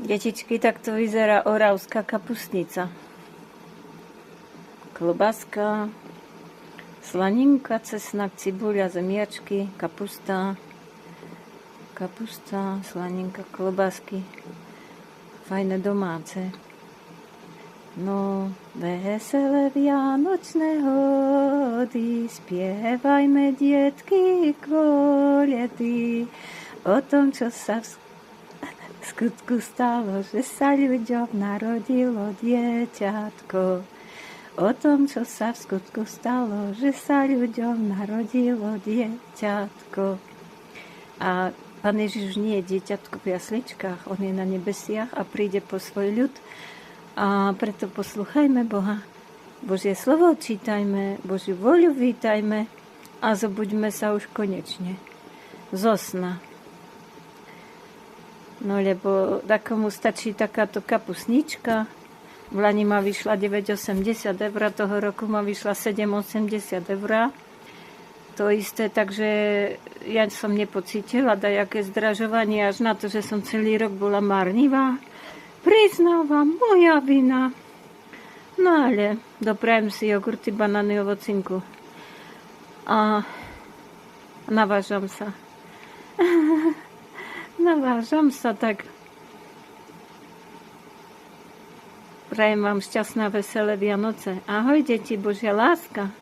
Detičky, takto vyzerá oravská kapustnica. Klobaska, slaninka, cesnak, cibuľa, zemiačky, kapusta, slaninka, klobásky. Fajné domáce. No, veselé vianočné hody, spievajme, dietky, kvoľety, o tom, čo sa v skutku stalo, že sa ľuďom narodilo dieťatko. O tom, čo sa v skutku stalo, že sa ľuďom narodilo dieťatko. A Pán Ježiš nie je dieťatko v jasličkách, on je na nebesiach a príde po svoj ľud. A preto poslúchajme Boha. Božie slovo čítajme, Božiu voľu vítajme a zobuďme sa už konečne zo sna. No lebo takomu stačí takáto kapusnička. V lani ma vyšla 9,80 eur, toho roku ma vyšla 7,80 eur. To isté, takže ja som nepocítila dajaké zdražovanie až na to, že som celý rok bola marnivá. Priznávam, moja vina. No ale doprajem si jogurty, banány, ovocinku. A navážam sa. Navážam sa, tak prajem vám šťastné, veselé Vianoce. Ahoj, deti, Božia láska.